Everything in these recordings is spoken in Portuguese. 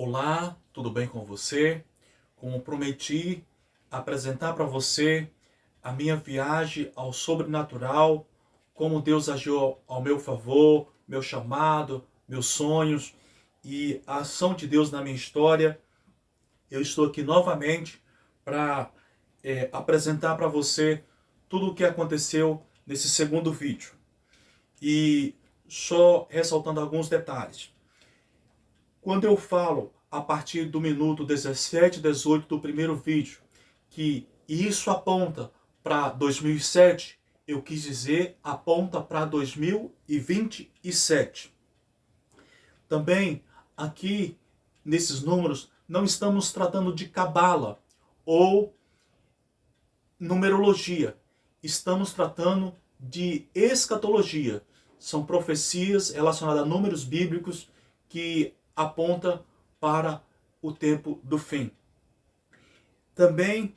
Olá, tudo bem com você? Como prometi, apresentar para você a minha viagem ao sobrenatural, como Deus agiu ao meu favor, meu chamado, meus sonhos e a ação de Deus na minha história. Eu estou aqui novamente para apresentar para você tudo o que aconteceu nesse segundo vídeo. E só ressaltando alguns detalhes. Quando eu falo a partir do minuto 17, 18 do primeiro vídeo, que isso aponta para 2007, eu quis dizer aponta para 2027. Também aqui nesses números não estamos tratando de cabala ou numerologia. Estamos tratando de escatologia. São profecias relacionadas a números bíblicos que aponta para o tempo do fim. Também,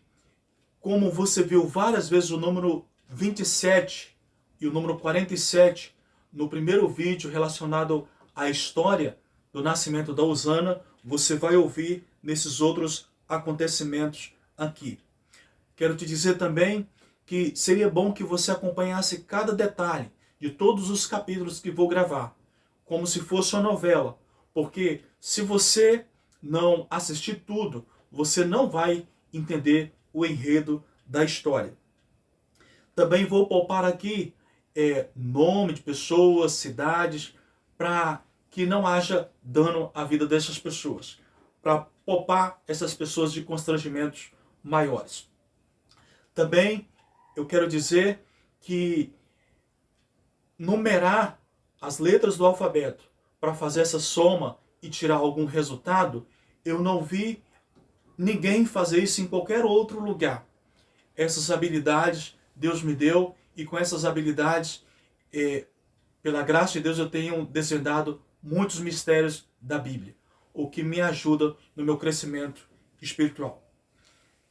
como você viu várias vezes o número 27 e o número 47 no primeiro vídeo relacionado à história do nascimento da Usana, você vai ouvir nesses outros acontecimentos aqui. Quero te dizer também que seria bom que você acompanhasse cada detalhe de todos os capítulos que vou gravar, como se fosse uma novela. Porque se você não assistir tudo, você não vai entender o enredo da história. Também vou poupar aqui nome de pessoas, cidades, para que não haja dano à vida dessas pessoas. Para poupar essas pessoas de constrangimentos maiores. Também eu quero dizer que numerar as letras do alfabeto para fazer essa soma e tirar algum resultado, eu não vi ninguém fazer isso em qualquer outro lugar. Essas habilidades Deus me deu e com essas habilidades, pela graça de Deus, eu tenho desvendado muitos mistérios da Bíblia, o que me ajuda no meu crescimento espiritual.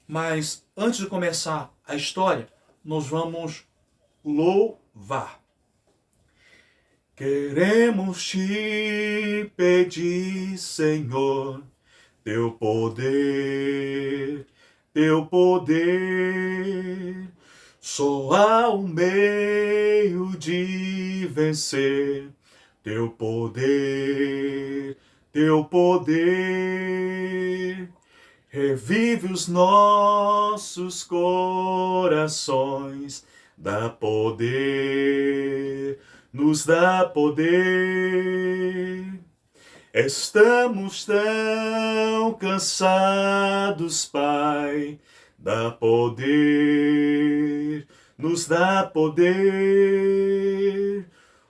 Mas antes de começar a história, nós vamos louvar. Queremos te pedir, Senhor, teu poder, só há um meio de vencer, teu poder, revive os nossos corações, dá poder, nos dá poder. Estamos tão cansados, Pai, dá poder, nos dá poder.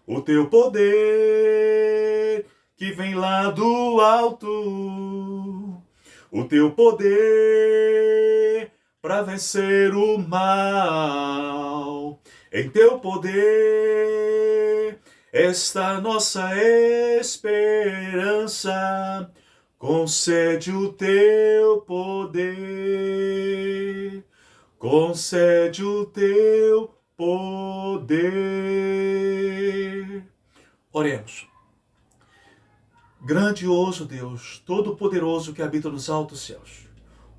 O teu poder que vem lá do alto, o teu poder para vencer o mal. Em teu poder está nossa esperança. Concede o teu poder. Concede o teu poder. Oremos. Grandioso Deus, todo-poderoso que habita nos altos céus.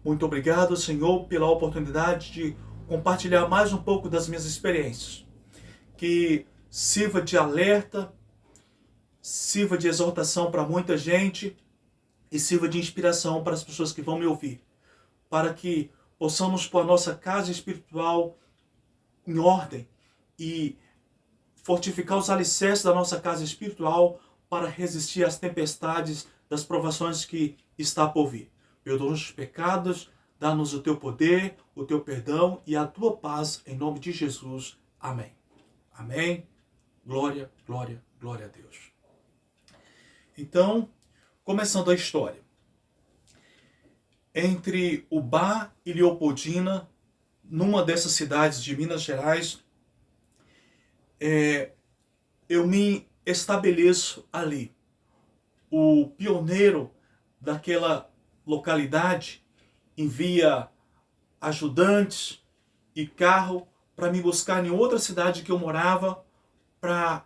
Muito obrigado, Senhor, pela oportunidade de compartilhar mais um pouco das minhas experiências. Que sirva de alerta, sirva de exortação para muita gente e sirva de inspiração para as pessoas que vão me ouvir. Para que possamos pôr a nossa casa espiritual em ordem e fortificar os alicerces da nossa casa espiritual para resistir às tempestades das provações que está por vir. Perdoa os pecados, dá-nos o teu poder, o teu perdão e a tua paz, em nome de Jesus. Amém. Amém. Glória, glória, glória a Deus. Então, começando a história. Entre Ubá e Leopoldina, numa dessas cidades de Minas Gerais, eu me estabeleço ali. O pioneiro daquela localidade envia ajudantes e carro para me buscar em outra cidade que eu morava, para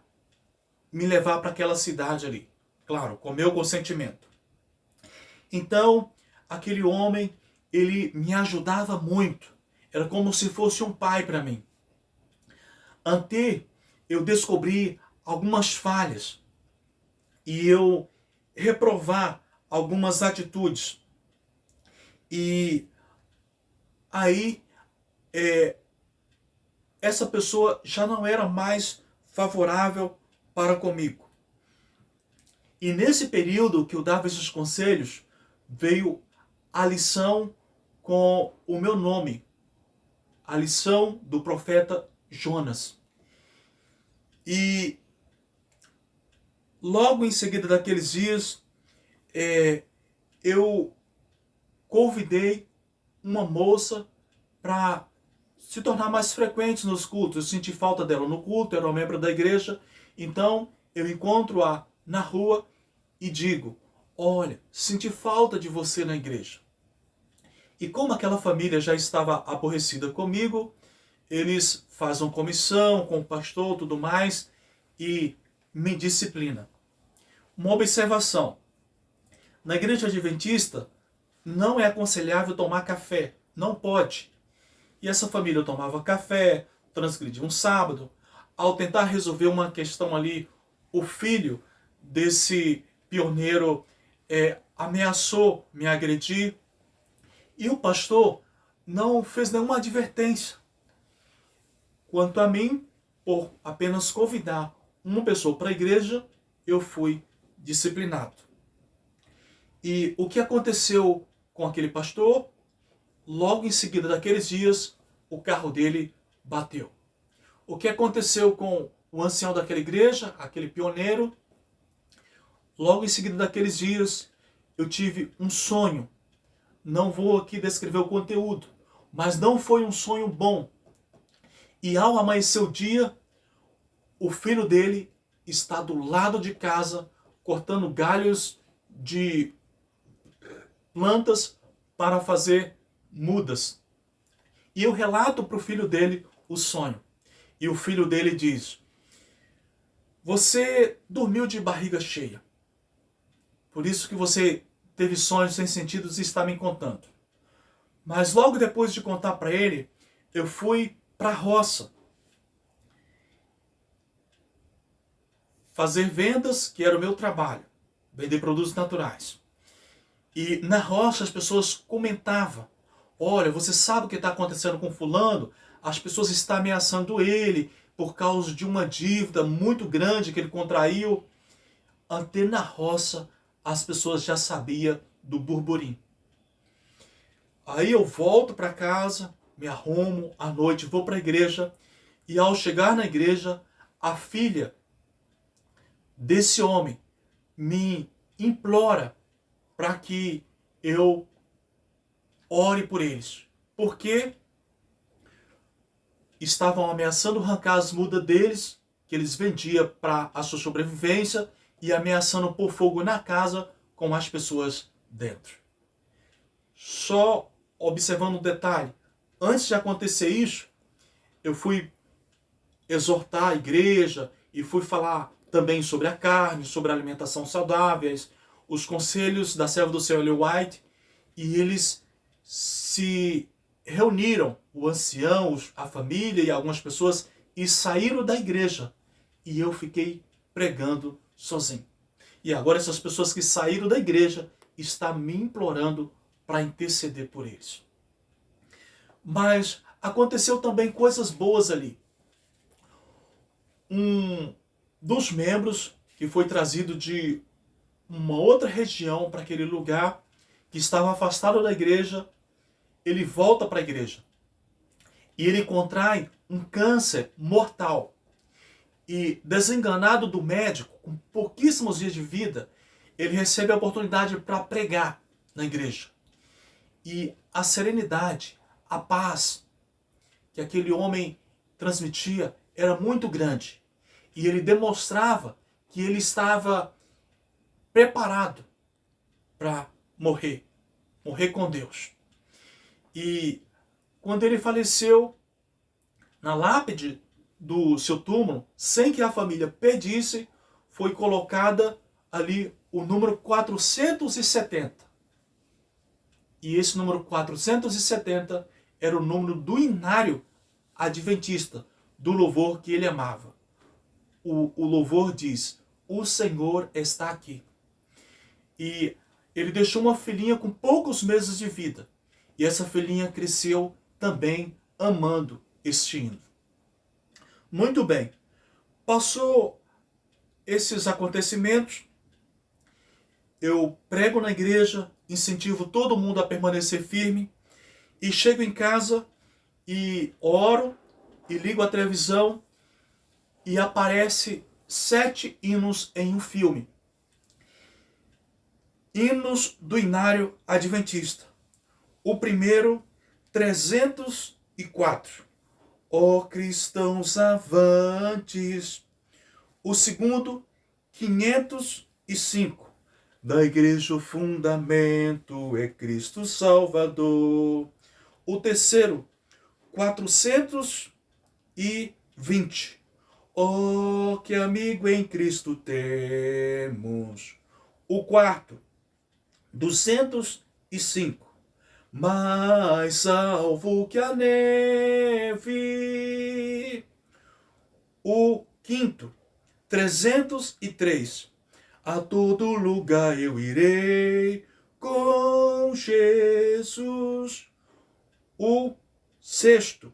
me levar para aquela cidade ali. Claro, com meu consentimento. Então, aquele homem, ele me ajudava muito. Era como se fosse um pai para mim. Até eu descobri algumas falhas e eu reprovar algumas atitudes. E aí, essa pessoa já não era mais favorável para comigo. E nesse período que eu dava esses conselhos, veio a lição com o meu nome, a lição do profeta Jonas. E logo em seguida daqueles dias, eu convidei uma moça para se tornar mais frequente nos cultos. Eu senti falta dela no culto, era uma membro da igreja. Então eu encontro-a na rua e digo: olha, senti falta de você na igreja. E como aquela família já estava aborrecida comigo, eles fazem comissão com o pastor, tudo mais, e me disciplina. Uma observação: na igreja adventista não é aconselhável tomar café, não pode. E essa família tomava café, transgredia um sábado. Ao tentar resolver uma questão ali, o filho desse pioneiro ameaçou me agredir. E o pastor não fez nenhuma advertência. Quanto a mim, por apenas convidar uma pessoa para a igreja, eu fui disciplinado. E o que aconteceu com aquele pastor? Logo em seguida daqueles dias, o carro dele bateu. O que aconteceu com o ancião daquela igreja, aquele pioneiro? Logo em seguida daqueles dias, eu tive um sonho. Não vou aqui descrever o conteúdo, mas não foi um sonho bom. E ao amanhecer o dia, o filho dele está do lado de casa, cortando galhos de plantas para fazer mudas. E eu relato para o filho dele o sonho. E o filho dele diz: você dormiu de barriga cheia. Por isso que você teve sonhos sem sentido e está me contando. Mas logo depois de contar para ele, eu fui para a roça fazer vendas, que era o meu trabalho, vender produtos naturais. E na roça as pessoas comentavam: olha, você sabe o que está acontecendo com fulano? As pessoas estão ameaçando ele por causa de uma dívida muito grande que ele contraiu. Até na roça as pessoas já sabiam do burburinho. Aí eu volto para casa, me arrumo, à noite vou para a igreja. E ao chegar na igreja, a filha desse homem me implora para que eu ore por eles. Porque estavam ameaçando arrancar as mudas deles, que eles vendiam para a sua sobrevivência, e ameaçando pôr fogo na casa com as pessoas dentro. Só observando um detalhe: antes de acontecer isso, eu fui exortar a igreja e fui falar também sobre a carne, sobre a alimentação saudáveis, os conselhos da serva do Sr. Ellen White, e eles se reuniram, o ancião, a família e algumas pessoas, e saíram da igreja. E eu fiquei pregando sozinho. E agora essas pessoas que saíram da igreja estão me implorando para interceder por eles. Mas aconteceu também coisas boas ali. Um dos membros que foi trazido de uma outra região para aquele lugar, que estava afastado da igreja, ele volta para a igreja. E ele contrai um câncer mortal. E desenganado do médico, com pouquíssimos dias de vida, ele recebe a oportunidade para pregar na igreja. E a serenidade, a paz que aquele homem transmitia era muito grande. E ele demonstrava que ele estava preparado para morrer com Deus. E quando ele faleceu, na lápide do seu túmulo, sem que a família pedisse, foi colocada ali o número 470. E esse número 470 era o número do inário adventista, do louvor que ele amava. O louvor diz: o Senhor está aqui. E ele deixou uma filhinha com poucos meses de vida. E essa filhinha cresceu também amando este hino. Muito bem. Passou esses acontecimentos. Eu prego na igreja, incentivo todo mundo a permanecer firme. E chego em casa e oro e ligo a televisão e aparece 7 hinos em um filme. Hinos do Inário Adventista. O primeiro, 304. Ó cristãos avantes. O segundo, 505. Da igreja o fundamento é Cristo Salvador. O terceiro, 420. Oh, que amigo em Cristo temos. O quarto, 205. Mais salvo que a neve. O quinto, 303. A todo lugar eu irei com Jesus. O sexto,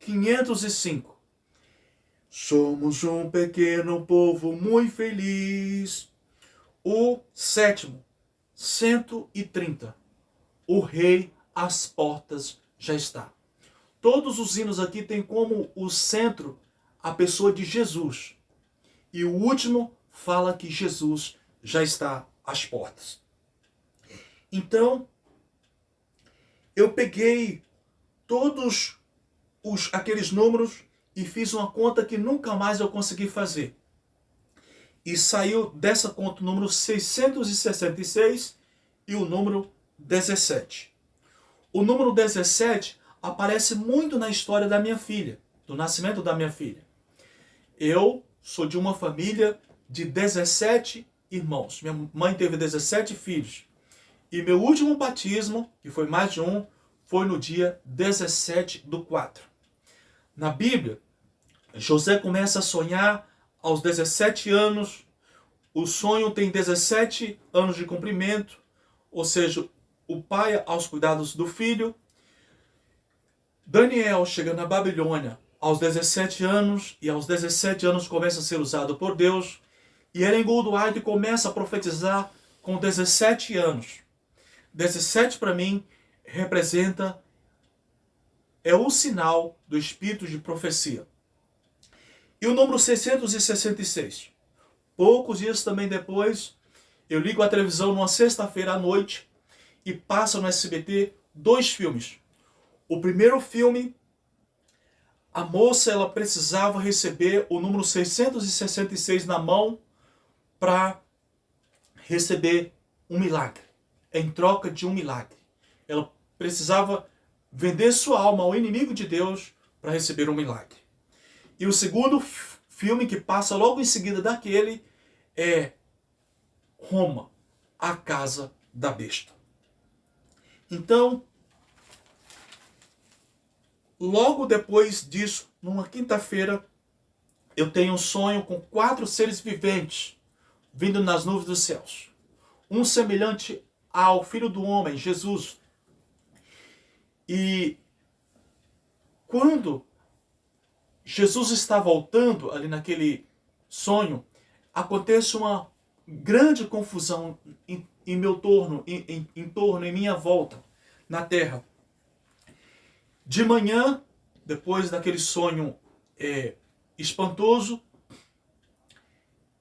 505. Somos um pequeno povo muito feliz. O sétimo, 130. O rei às portas já está. Todos os hinos aqui têm como o centro a pessoa de Jesus. E o último fala que Jesus já está às portas. Então, eu peguei todos aqueles números e fiz uma conta que nunca mais eu consegui fazer. E saiu dessa conta o número 666 e o número 17. O número 17 aparece muito na história da minha filha, do nascimento da minha filha. Eu sou de uma família de 17 irmãos. Minha mãe teve 17 filhos. E meu último batismo, que foi mais de um, foi no dia 17/4. Na Bíblia, José começa a sonhar aos 17 anos. O sonho tem 17 anos de cumprimento, ou seja, o pai aos cuidados do filho. Daniel chega na Babilônia aos 17 anos, e aos 17 anos começa a ser usado por Deus. E Ellen Goldwyn começa a profetizar com 17 anos. 17 para mim representa, é o sinal do espírito de profecia. E o número 666. Poucos dias também depois, eu ligo a televisão numa sexta-feira à noite e passa no SBT 2 filmes. O primeiro filme, a moça ela precisava receber o número 666 na mão para receber um milagre, em troca de um milagre. Ela precisava vender sua alma ao inimigo de Deus para receber um milagre. E o segundo filme que passa logo em seguida daquele é Roma, a casa da besta. Então, logo depois disso, numa quinta-feira, eu tenho um sonho com 4 seres viventes vindo nas nuvens dos céus. Um semelhante ao Filho do Homem, Jesus. E quando Jesus está voltando ali naquele sonho, acontece uma grande confusão em meu torno, em minha volta, na terra. De manhã, depois daquele sonho espantoso,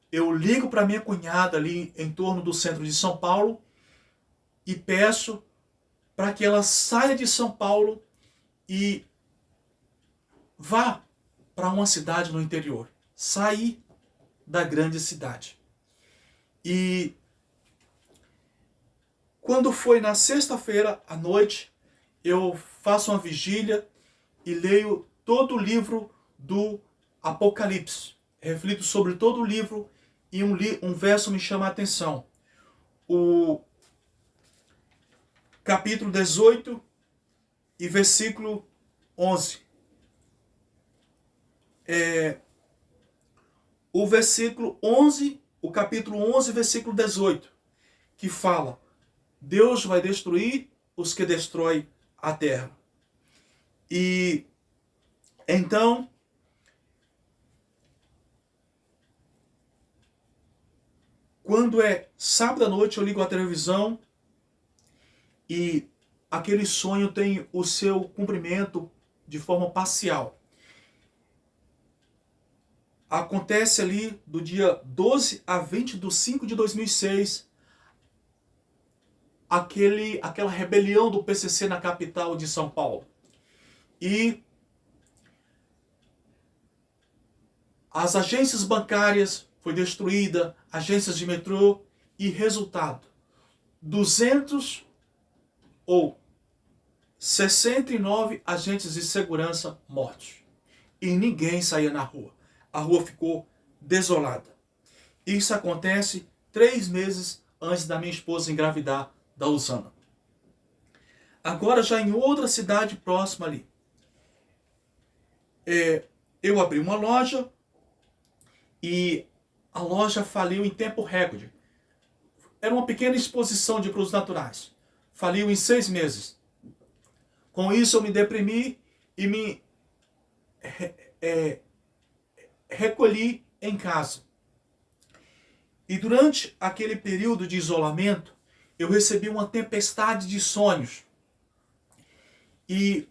eu ligo para minha cunhada ali em torno do centro de São Paulo e peço para que ela saia de São Paulo e vá para uma cidade no interior. Sair da grande cidade. E quando foi na sexta-feira à noite, eu faço uma vigília e leio todo o livro do Apocalipse. Reflito sobre todo o livro e um verso me chama a atenção. O capítulo 18 e versículo 11. O versículo 11, o capítulo 11, versículo 18, que fala: Deus vai destruir os que destroem a terra. E então, quando é sábado à noite, eu ligo a televisão e aquele sonho tem o seu cumprimento de forma parcial. Acontece ali do dia 12 a 20 de 5 de 2006, aquela rebelião do PCC na capital de São Paulo. E as agências bancárias foi destruída, agências de metrô, e resultado, 200 ou 69 agentes de segurança mortos. E ninguém saía na rua. A rua ficou desolada. Isso acontece 3 meses antes da minha esposa engravidar da Usana. Agora já em outra cidade próxima ali. Eu abri uma loja e a loja faliu em tempo recorde. Era uma pequena exposição de produtos naturais. Faliu em 6 meses. Com isso eu me deprimi e me recolhi em casa. E durante aquele período de isolamento, eu recebi uma tempestade de sonhos. E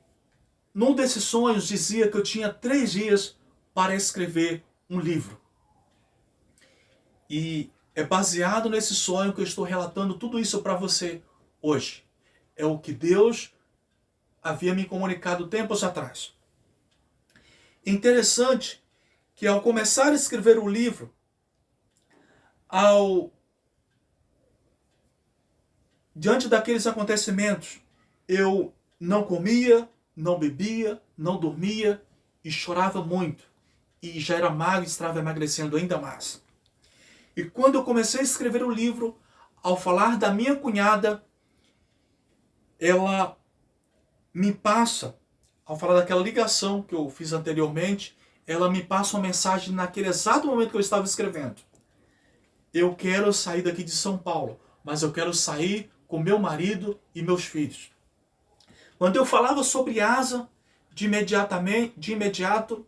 num desses sonhos dizia que eu tinha 3 dias para escrever um livro. E é baseado nesse sonho que eu estou relatando tudo isso para você hoje. É o que Deus havia me comunicado tempos atrás. Interessante que ao começar a escrever o livro, diante daqueles acontecimentos, eu não comia, não bebia, não dormia e chorava muito. E já era magro e estava emagrecendo ainda mais. E quando eu comecei a escrever o livro, ao falar da minha cunhada, ela me passa, ao falar daquela ligação que eu fiz anteriormente, ela me passa uma mensagem naquele exato momento que eu estava escrevendo. Eu quero sair daqui de São Paulo, mas eu quero sair com meu marido e meus filhos. Quando eu falava sobre Asa, de imediato,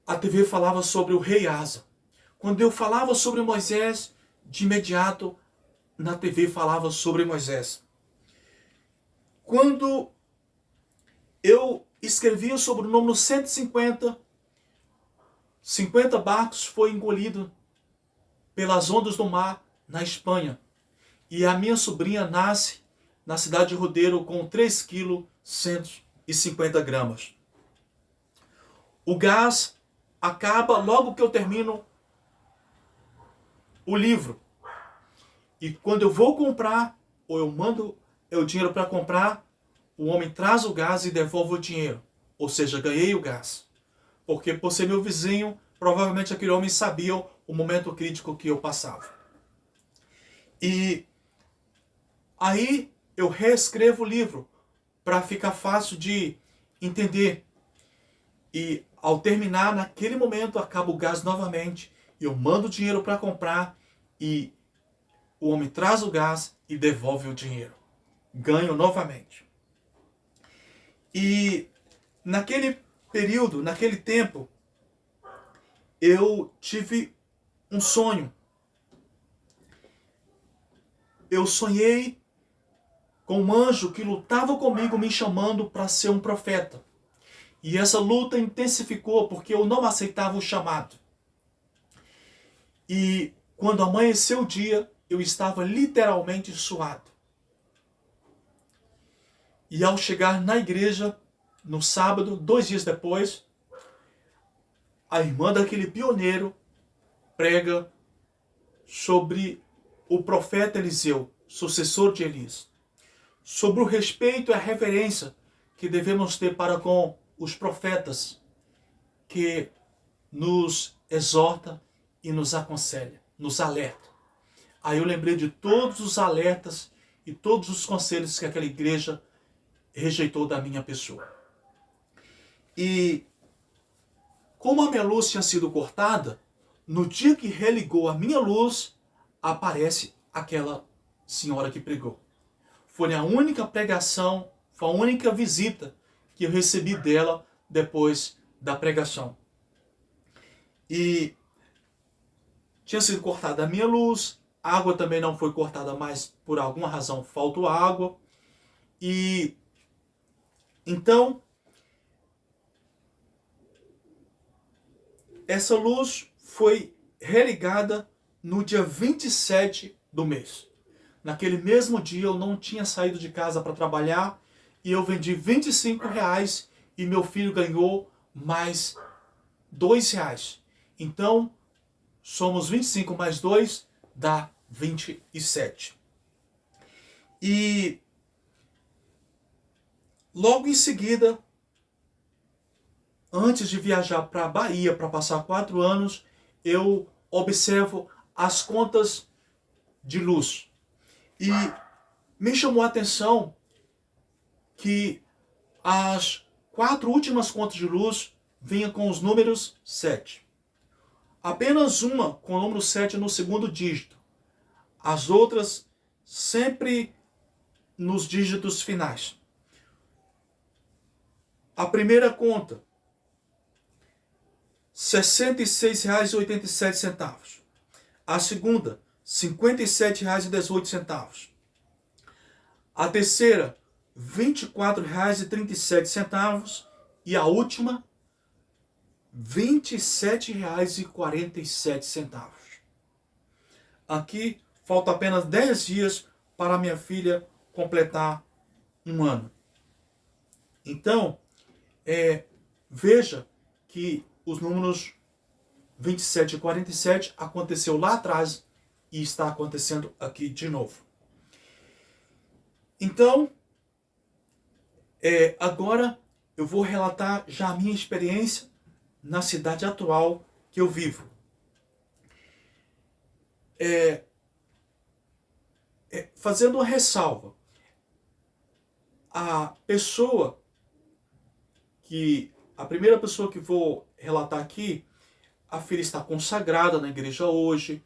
a TV falava sobre o rei Asa. Quando eu falava sobre Moisés, de imediato, na TV falava sobre Moisés. Quando eu escrevia sobre o número 150, 50 barcos foi engolido pelas ondas do mar na Espanha. E a minha sobrinha nasce na cidade de Rodeiro com 3 kg 150 gramas. O gás acaba logo que eu termino o livro. E quando eu vou comprar, ou eu mando o dinheiro para comprar, o homem traz o gás e devolve o dinheiro. Ou seja, ganhei o gás. Porque por ser meu vizinho, provavelmente aquele homem sabia o momento crítico que eu passava. E aí eu reescrevo o livro para ficar fácil de entender. E ao terminar, naquele momento, acaba o gás novamente. Eu mando o dinheiro para comprar e o homem traz o gás e devolve o dinheiro. Ganho novamente. E naquele período, naquele tempo, eu tive um sonho. Eu sonhei com um anjo que lutava comigo, me chamando para ser um profeta. E essa luta intensificou porque eu não aceitava o chamado. E quando amanheceu o dia, eu estava literalmente suado. E ao chegar na igreja, no sábado, 2 dias depois, a irmã daquele pioneiro prega sobre o profeta Eliseu, sucessor de Elias. Sobre o respeito e a reverência que devemos ter para com os profetas que nos exorta e nos aconselha, nos alerta. Aí eu lembrei de todos os alertas e todos os conselhos que aquela igreja rejeitou da minha pessoa. E como a minha luz tinha sido cortada, no dia que religou a minha luz, aparece aquela senhora que pregou. Foi a única pregação, foi a única visita que eu recebi dela depois da pregação. E tinha sido cortada a minha luz, a água também não foi cortada, mas por alguma razão faltou água. E então, essa luz foi religada no dia 27 do mês. Naquele mesmo dia eu não tinha saído de casa para trabalhar e eu vendi R$ 25 e meu filho ganhou mais R$ 2. Então, somos 25 mais 2, dá 27. E logo em seguida, antes de viajar para a Bahia para passar 4 anos, eu observo as contas de luz. E me chamou a atenção que as 4 últimas contas de luz vinham com os números 7. Apenas uma com o número 7 no segundo dígito. As outras sempre nos dígitos finais. A primeira conta, R$ 66,87. A segunda, R$ 57,18. A terceira, R$ 24,37. E a última, R$ 27,47. Aqui falta apenas 10 dias para minha filha completar 1 ano. Então, veja que os números 27 e 47 aconteceu lá atrás e está acontecendo aqui de novo. Então, agora eu vou relatar já a minha experiência na cidade atual que eu vivo. Fazendo uma ressalva, a primeira pessoa que vou relatar aqui, a filha está consagrada na igreja hoje,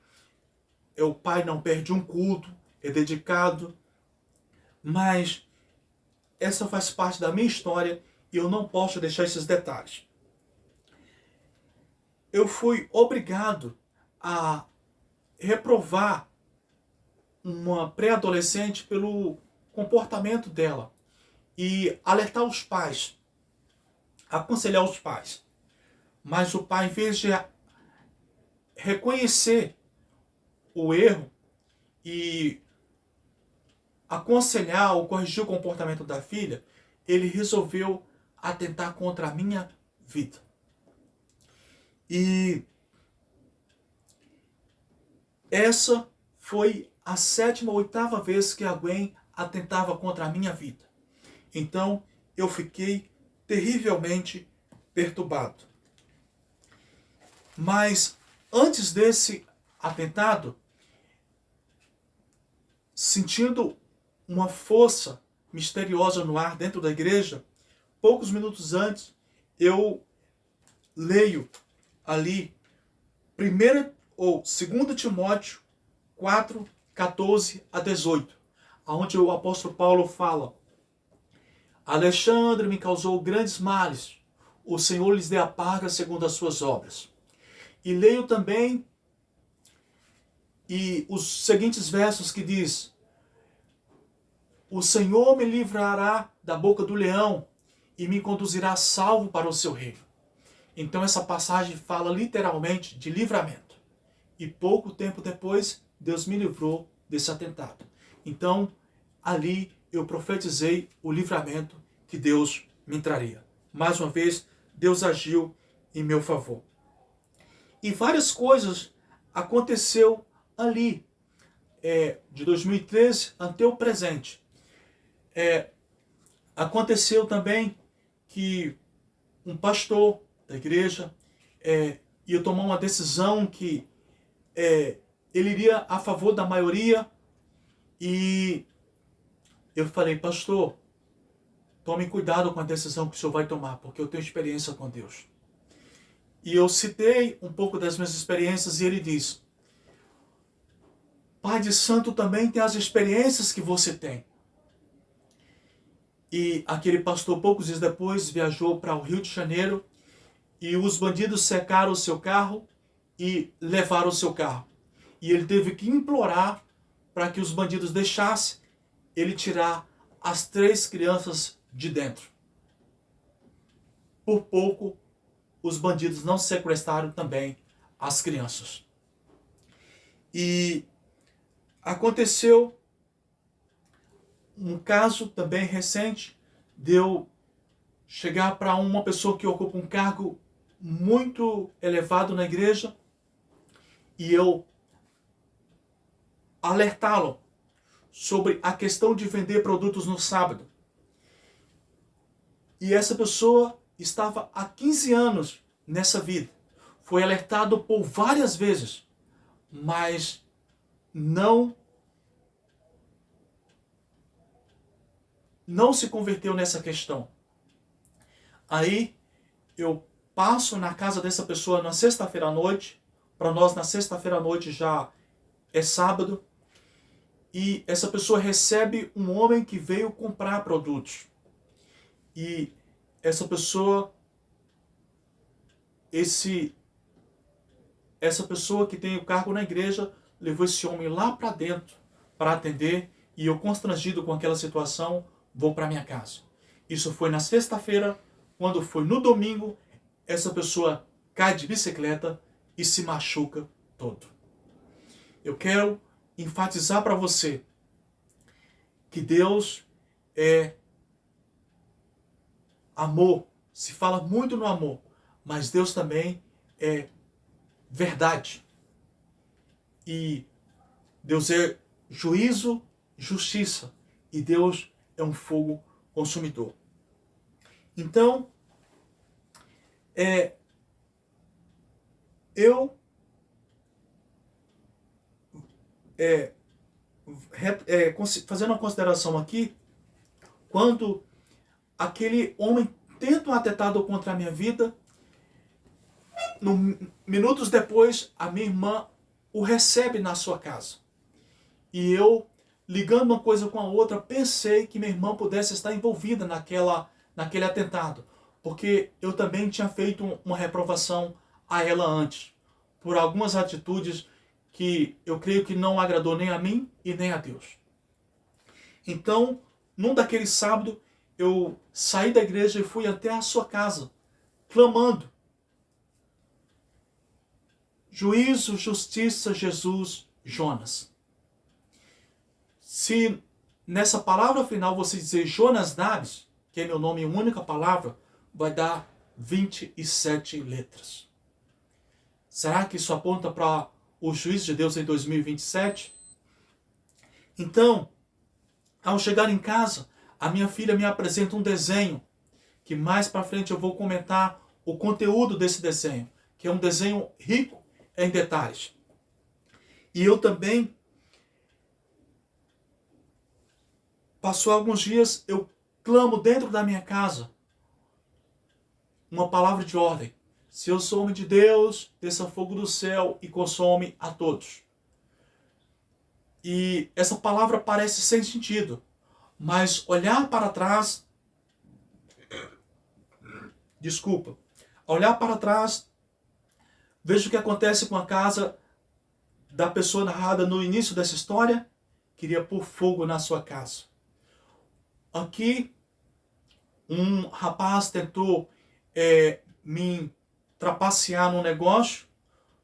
o pai não perde um culto, é dedicado, mas essa faz parte da minha história e eu não posso deixar esses detalhes. Eu fui obrigado a reprovar uma pré-adolescente pelo comportamento dela e alertar os pais, aconselhar os pais. Mas o pai, em vez de reconhecer o erro e aconselhar ou corrigir o comportamento da filha, ele resolveu atentar contra a minha vida. E essa foi a 7ª ou 8ª vez que a Gwen atentava contra a minha vida. Então eu fiquei terrivelmente perturbado. Mas antes desse atentado, sentindo uma força misteriosa no ar dentro da igreja, poucos minutos antes, eu leio ali 1 ou 2 Timóteo 4, 14 a 18, onde o apóstolo Paulo fala: Alexandre me causou grandes males, o Senhor lhes dê a paga segundo as suas obras. E leio também os seguintes versos que diz: o Senhor me livrará da boca do leão e me conduzirá salvo para o seu reino. Então essa passagem fala literalmente de livramento. E pouco tempo depois, Deus me livrou desse atentado. Então, ali eu profetizei o livramento que Deus me traria. Mais uma vez, Deus agiu em meu favor. E várias coisas aconteceu ali, de 2013 até o presente. Aconteceu também que um pastor da igreja ia tomar uma decisão que ele iria a favor da maioria e eu falei, pastor, tome cuidado com a decisão que o senhor vai tomar, porque eu tenho experiência com Deus. E eu citei um pouco das minhas experiências e ele diz, Pai de Santo também tem as experiências que você tem. E aquele pastor, poucos dias depois, viajou para o Rio de Janeiro e os bandidos secaram o seu carro e levaram o seu carro. E ele teve que implorar para que os bandidos deixassem ele tirar as 3 crianças de dentro. Por pouco, os bandidos não sequestraram também as crianças. E aconteceu um caso também recente de eu chegar para uma pessoa que ocupa um cargo muito elevado na igreja e eu alertá-lo sobre a questão de vender produtos no sábado. E essa pessoa estava há 15 anos nessa vida. Foi alertado por várias vezes, mas não se converteu nessa questão. Aí eu passo na casa dessa pessoa na sexta-feira à noite. Para nós, na sexta-feira à noite já é sábado. E essa pessoa recebe um homem que veio comprar produtos. E essa pessoa, essa pessoa que tem o cargo na igreja, levou esse homem lá para dentro para atender. E eu, constrangido com aquela situação, vou para minha casa. Isso foi na sexta-feira. Quando foi no domingo, essa pessoa cai de bicicleta e se machuca todo. Eu quero enfatizar para você que Deus é amor. Se fala muito no amor, mas Deus também é verdade. E Deus é juízo, justiça. E Deus é um fogo consumidor. Então, fazendo uma consideração aqui, quando aquele homem tenta um atentado contra a minha vida, minutos depois, a minha irmã o recebe na sua casa. E eu, ligando uma coisa com a outra, pensei que minha irmã pudesse estar envolvida naquele atentado, porque eu também tinha feito uma reprovação a ela antes, por algumas atitudes que eu creio que não agradou nem a mim e nem a Deus. Então, num daquele sábado, eu saí da igreja e fui até a sua casa, clamando: juízo, justiça, Jesus, Jonas. Se nessa palavra final você dizer Jonas Naves, que é meu nome em única palavra, vai dar 27 letras. Será que isso aponta para o juízo de Deus em 2027? Então, ao chegar em casa, a minha filha me apresenta um desenho, que mais para frente eu vou comentar o conteúdo desse desenho, que é um desenho rico em detalhes. E eu também, passou alguns dias, eu clamo dentro da minha casa uma palavra de ordem: se eu sou homem de Deus, desça fogo do céu e consome a todos. E essa palavra parece sem sentido, mas olhar para trás, olhar para trás, veja o que acontece com a casa da pessoa narrada no início dessa história. Queria pôr fogo na sua casa. Aqui, um rapaz tentou me trapacear num negócio,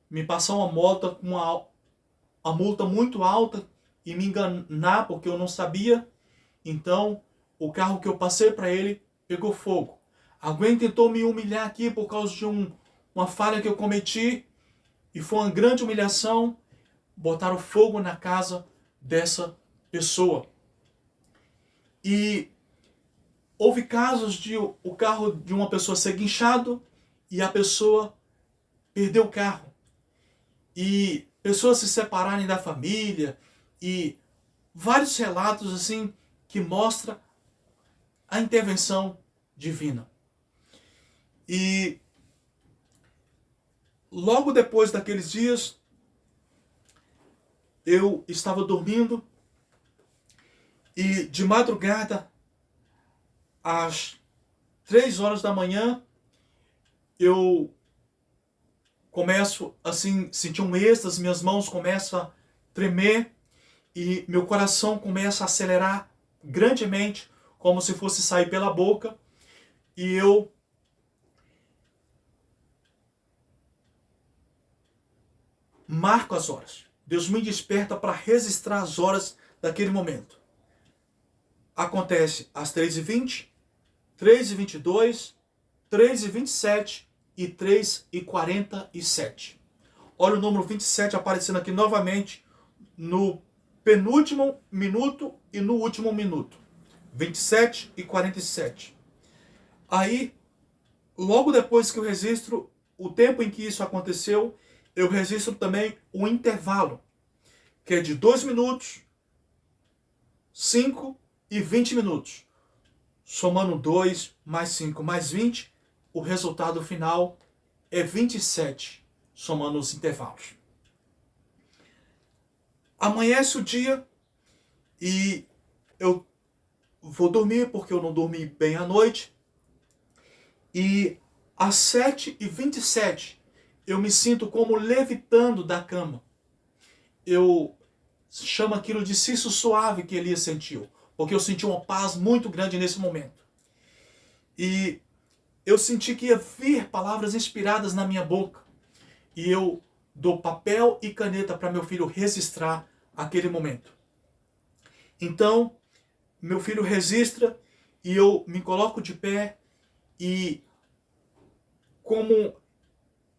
me passar uma multa com uma multa muito alta e me enganar porque eu não sabia. Então, o carro que eu passei para ele pegou fogo. Alguém tentou me humilhar aqui por causa de uma falha que eu cometi e foi uma grande humilhação. Botaram fogo na casa dessa pessoa. E houve casos de o carro de uma pessoa ser guinchado e a pessoa perdeu o carro. E pessoas se separarem da família e vários relatos assim que mostra a intervenção divina. E logo depois daqueles dias, eu estava dormindo e de madrugada, às 3 horas da manhã, eu começo assim, sentir um êxtase, minhas mãos começam a tremer e meu coração começa a acelerar grandemente, como se fosse sair pela boca, e eu marco as horas. Deus me desperta para registrar as horas daquele momento. Acontece às 3h20, 3h22, 3h27 e 3h47. Olha o número 27 aparecendo aqui novamente no penúltimo minuto e no último minuto. 27 e 47. Aí, logo depois que eu registro o tempo em que isso aconteceu, eu registro também o intervalo, que é de 2 minutos, 5 e 20 minutos. Somando 2 mais 5 mais 20, o resultado final é 27, somando os intervalos. Amanhece o dia e eu vou dormir, porque eu não dormi bem à noite. E às 7h27, eu me sinto como levitando da cama. Eu chamo aquilo de cisto suave que Elias sentiu, porque eu senti uma paz muito grande nesse momento. E eu senti que ia vir palavras inspiradas na minha boca. E eu dou papel e caneta para meu filho registrar aquele momento. Então, meu filho registra e eu me coloco de pé e, como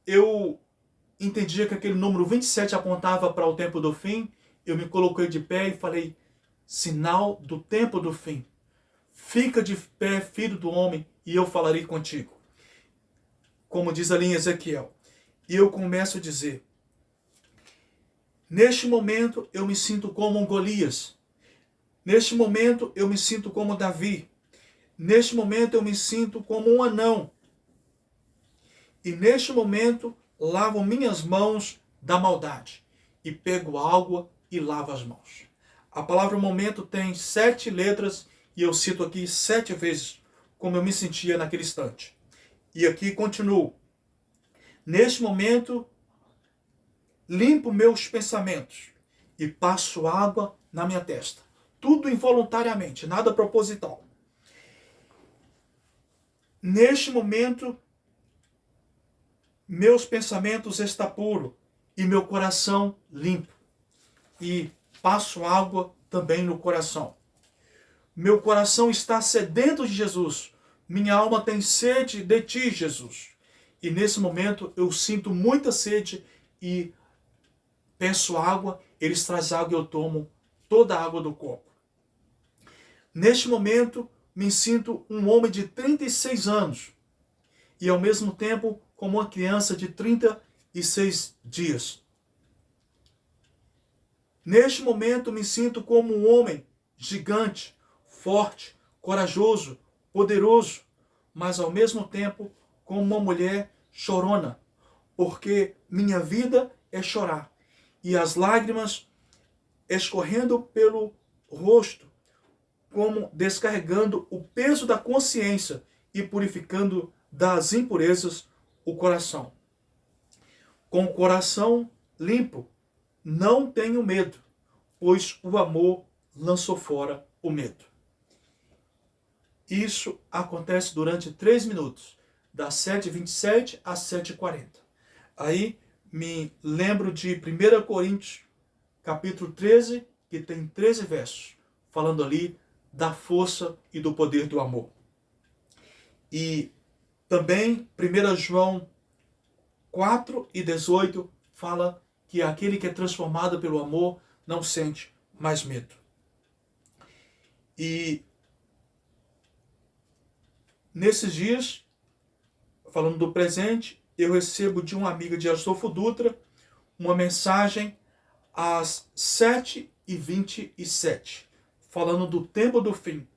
eu entendia que aquele número 27 apontava para o tempo do fim, eu me coloquei de pé e falei: sinal do tempo do fim. Fica de pé, filho do homem, e eu falarei contigo. Como diz ali em Ezequiel. E eu começo a dizer: neste momento eu me sinto como um Golias. Neste momento eu me sinto como Davi. Neste momento eu me sinto como um anão. E neste momento lavo minhas mãos da maldade. E pego água e lavo as mãos. A palavra momento tem 7 letras e eu cito aqui 7 vezes como eu me sentia naquele instante. E aqui continuo. Neste momento, limpo meus pensamentos e passo água na minha testa. Tudo involuntariamente, nada proposital. Neste momento, meus pensamentos estão puros e meu coração limpo. E passo água também no coração. Meu coração está sedento de Jesus. Minha alma tem sede de ti, Jesus. E nesse momento eu sinto muita sede e peço água. Eles trazem água e eu tomo toda a água do copo. Neste momento me sinto um homem de 36 anos. E ao mesmo tempo como uma criança de 36 dias. Neste momento me sinto como um homem gigante, forte, corajoso, poderoso, mas ao mesmo tempo como uma mulher chorona, porque minha vida é chorar, e as lágrimas escorrendo pelo rosto, como descarregando o peso da consciência e purificando das impurezas o coração. Com o coração limpo, não tenho medo, pois o amor lançou fora o medo. Isso acontece durante 3 minutos, das 7h27 às 7h40. Aí me lembro de 1 Coríntios, capítulo 13, que tem 13 versos, falando ali da força e do poder do amor. E também 1 João 4:18 fala que aquele que é transformado pelo amor não sente mais medo. E nesses dias, falando do presente, eu recebo de uma amiga de Astolfo Dutra uma mensagem às 7h27, falando do tempo do fim,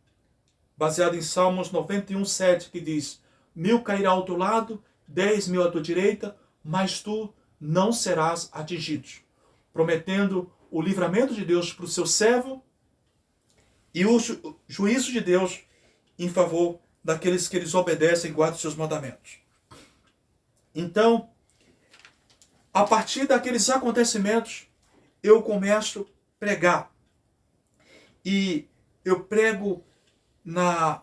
baseado em Salmos 91:7, que diz: 1.000 cairá ao teu lado, 10.000 à tua direita, mas tu não serás atingido. Prometendo o livramento de Deus para o seu servo e o juízo de Deus em favor daqueles que eles obedecem e guardam os seus mandamentos. Então, a partir daqueles acontecimentos, eu começo a pregar. E eu prego na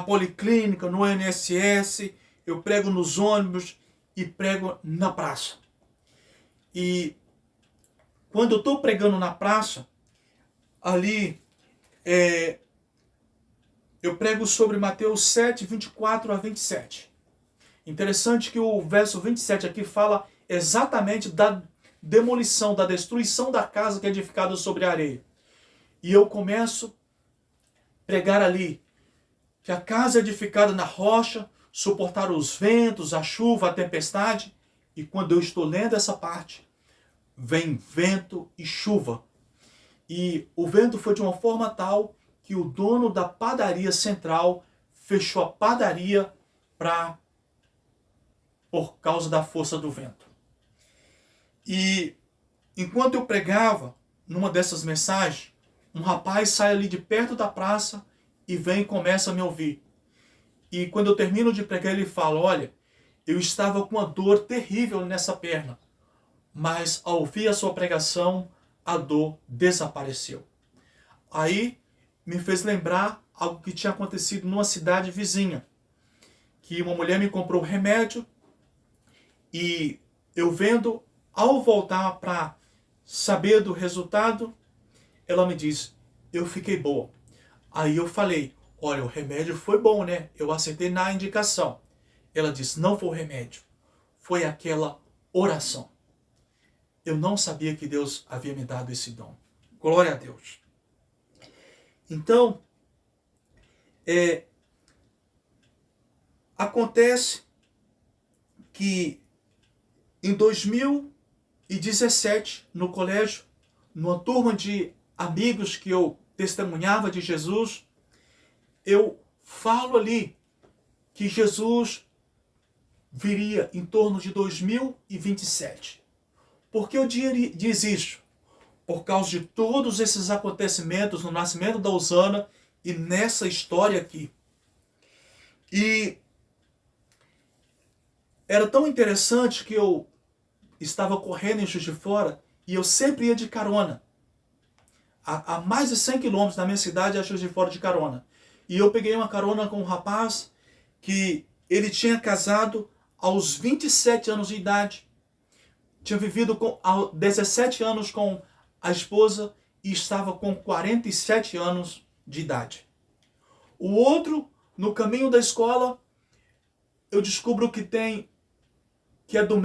policlínica, no INSS, eu prego nos ônibus e prego na praça. E quando eu estou pregando na praça, ali eu prego sobre Mateus 7, 24 a 27. Interessante que o verso 27 aqui fala exatamente da demolição, da destruição da casa que é edificada sobre a areia. E eu começo a pregar ali que a casa é edificada na rocha, suportar os ventos, a chuva, a tempestade. E quando eu estou lendo essa parte, vem vento e chuva. E o vento foi de uma forma tal que o dono da padaria central fechou a padaria por causa da força do vento. E enquanto eu pregava, numa dessas mensagens, um rapaz sai ali de perto da praça e vem e começa a me ouvir. E quando eu termino de pregar, ele fala: olha, eu estava com uma dor terrível nessa perna, mas ao ouvir a sua pregação, a dor desapareceu. Aí me fez lembrar algo que tinha acontecido numa cidade vizinha, que uma mulher me comprou remédio e eu vendo, ao voltar para saber do resultado, ela me diz: eu fiquei boa. Aí eu falei: olha, o remédio foi bom, né? Eu acertei na indicação. Ela disse: não foi o remédio, foi aquela oração. Eu não sabia que Deus havia me dado esse dom. Glória a Deus. Então, acontece que em 2017, no colégio, numa turma de amigos que eu testemunhava de Jesus, eu falo ali que Jesus viria em torno de 2027. Por que eu diz isso? Por causa de todos esses acontecimentos no nascimento da Osana e nessa história aqui. E era tão interessante que eu estava correndo em Juiz de Fora e eu sempre ia de carona. A mais de 100 quilômetros da minha cidade a Juiz de Fora de carona. E eu peguei uma carona com um rapaz que ele tinha casado aos 27 anos de idade. Tinha vivido há 17 anos com a esposa e estava com 47 anos de idade. O outro, no caminho da escola, eu descubro que é do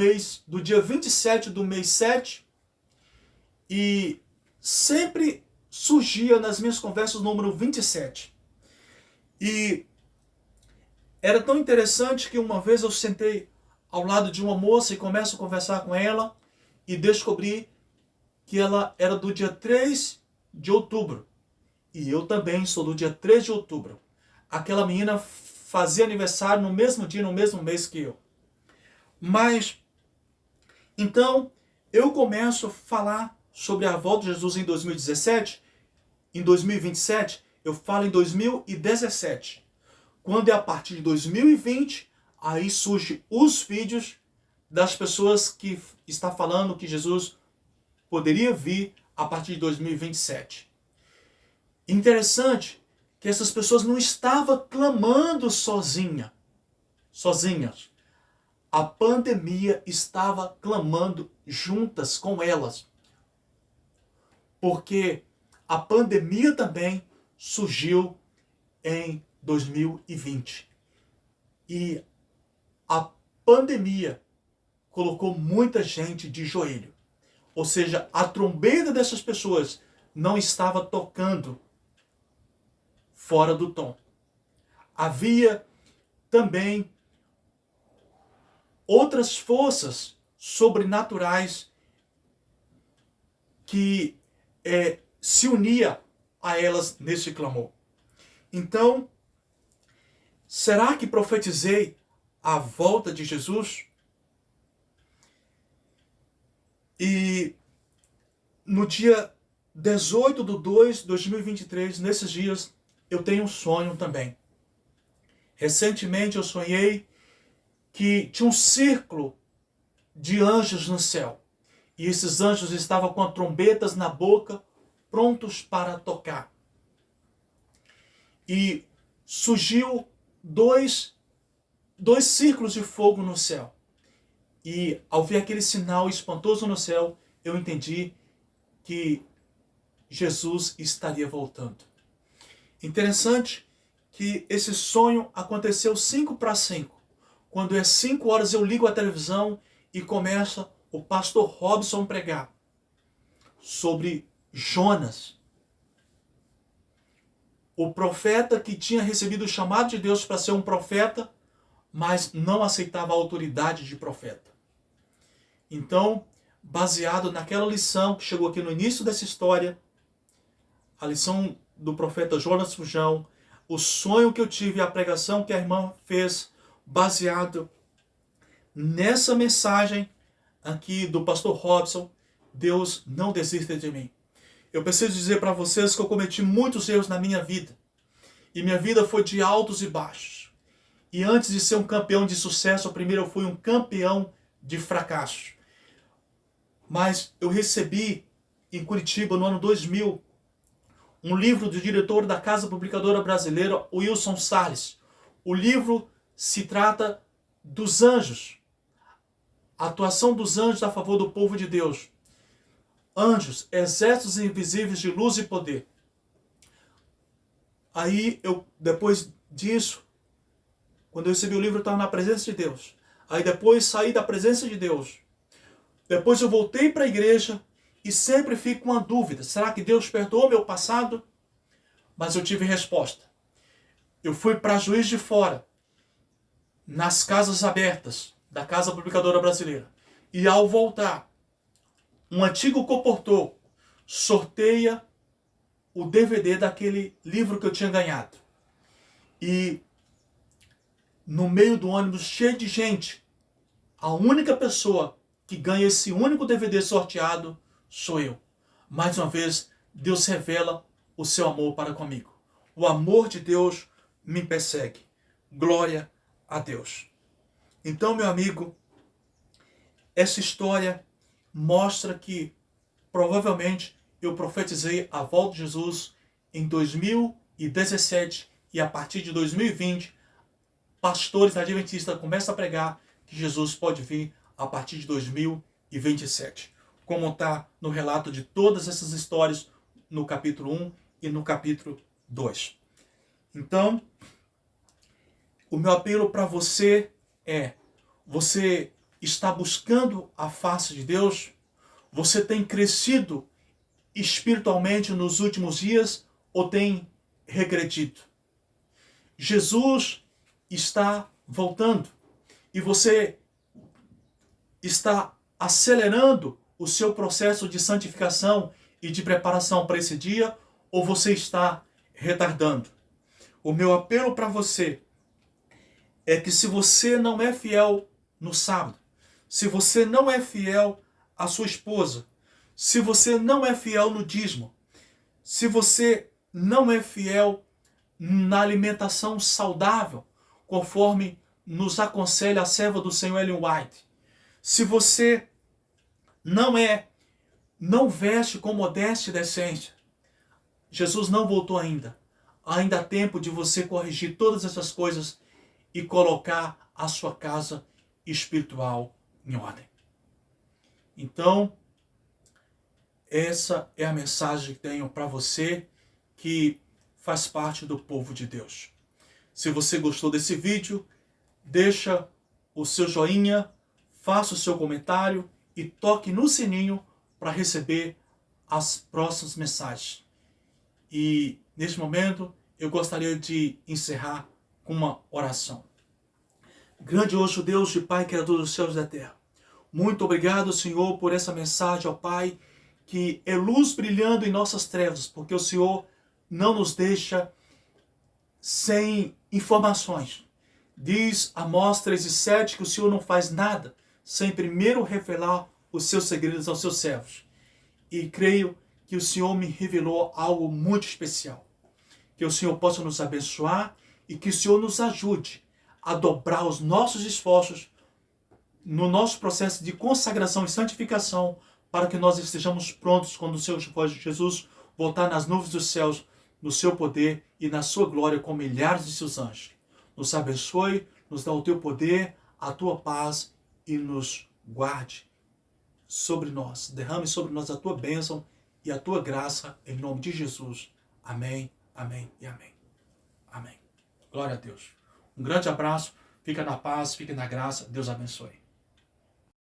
dia 27 do mês 7, e sempre surgia nas minhas conversas o número 27. E era tão interessante que uma vez eu sentei ao lado de uma moça e começo a conversar com ela e descobri que ela era do dia 3 de outubro. E eu também sou do dia 3 de outubro. Aquela menina fazia aniversário no mesmo dia, no mesmo mês que eu. Mas, então, eu começo a falar sobre a volta de Jesus em 2017. Em 2027, eu falo em 2017. Quando é a partir de 2020, aí surgem os vídeos das pessoas que estão falando que Jesus poderia vir a partir de 2027. Interessante que essas pessoas não estavam clamando sozinhas. A pandemia estava clamando juntas com elas. Porque a pandemia também surgiu em 2020. E a pandemia colocou muita gente de joelho. Ou seja, a trombeta dessas pessoas não estava tocando fora do tom. Havia também outras forças sobrenaturais que se unia a elas neste clamor. Então, será que profetizei a volta de Jesus? E no dia 18/2/2023, nesses dias, eu tenho um sonho também. Recentemente eu sonhei que tinha um círculo de anjos no céu. E esses anjos estavam com trombetas na boca, prontos para tocar. E surgiu dois círculos de fogo no céu. E ao ver aquele sinal espantoso no céu, eu entendi que Jesus estaria voltando. Interessante que esse sonho aconteceu 5:05. Quando é 5 horas eu ligo a televisão e começa o pastor Robson pregar sobre Jonas, o profeta que tinha recebido o chamado de Deus para ser um profeta, mas não aceitava a autoridade de profeta. Então, baseado naquela lição que chegou aqui no início dessa história, a lição do profeta Jonas Fujão, o sonho que eu tive e a pregação que a irmã fez, baseado nessa mensagem aqui do pastor Robson, Deus não desista de mim. Eu preciso dizer para vocês que eu cometi muitos erros na minha vida. E minha vida foi de altos e baixos. E antes de ser um campeão de sucesso, primeiro eu fui um campeão de fracasso. Mas eu recebi em Curitiba, no ano 2000, um livro do diretor da Casa Publicadora Brasileira, Wilson Salles. O livro se trata dos anjos. A atuação dos anjos a favor do povo de Deus. Anjos, exércitos invisíveis de luz e poder. Aí, depois disso, quando eu recebi o livro, eu estava na presença de Deus. Aí depois saí da presença de Deus. Depois eu voltei para a igreja e sempre fico com uma dúvida. Será que Deus perdoou meu passado? Mas eu tive resposta. Eu fui para Juiz de Fora, nas casas abertas da Casa Publicadora Brasileira. E ao voltar, um antigo comportor sorteia o DVD daquele livro que eu tinha ganhado. E no meio do ônibus cheio de gente, a única pessoa que ganha esse único DVD sorteado sou eu. Mais uma vez, Deus revela o seu amor para comigo. O amor de Deus me persegue. Glória a Deus. Então, meu amigo, essa história mostra que provavelmente eu profetizei a volta de Jesus em 2017 e a partir de 2020, pastores adventistas começam a pregar que Jesus pode vir a partir de 2027. Como está no relato de todas essas histórias no capítulo 1 e no capítulo 2. Então, o meu apelo para você é: você está buscando a face de Deus? Você tem crescido espiritualmente nos últimos dias ou tem regredido? Jesus está voltando e você está acelerando o seu processo de santificação e de preparação para esse dia, ou você está retardando? O meu apelo para você é que, se você não é fiel no sábado, se você não é fiel à sua esposa, se você não é fiel no dízimo, se você não é fiel na alimentação saudável, conforme nos aconselha a serva do Senhor Ellen White, se você não veste com modéstia e decência, Jesus não voltou ainda. Ainda há tempo de você corrigir todas essas coisas e colocar a sua casa espiritual em ordem. Então, essa é a mensagem que tenho para você que faz parte do povo de Deus. Se você gostou desse vídeo, deixa o seu joinha, faça o seu comentário e toque no sininho para receber as próximas mensagens. E neste momento eu gostaria de encerrar com uma oração. Grandioso Deus e Pai, Criador dos céus e da terra, muito obrigado, Senhor, por essa mensagem, ó Pai, que é luz brilhando em nossas trevas, porque o Senhor não nos deixa sem informações. Diz Amós 13:7 que o Senhor não faz nada sem primeiro revelar os seus segredos aos seus servos. E creio que o Senhor me revelou algo muito especial. Que o Senhor possa nos abençoar e que o Senhor nos ajude a dobrar os nossos esforços no nosso processo de consagração e santificação, para que nós estejamos prontos quando o Senhor Jesus voltar nas nuvens dos céus, no seu poder e na sua glória com milhares de seus anjos. Nos abençoe, nos dá o teu poder, a tua paz e nos guarde sobre nós. Derrame sobre nós a tua bênção e a tua graça, em nome de Jesus. Amém, amém e amém. Amém. Glória a Deus. Um grande abraço, fica na paz, fique na graça, Deus abençoe.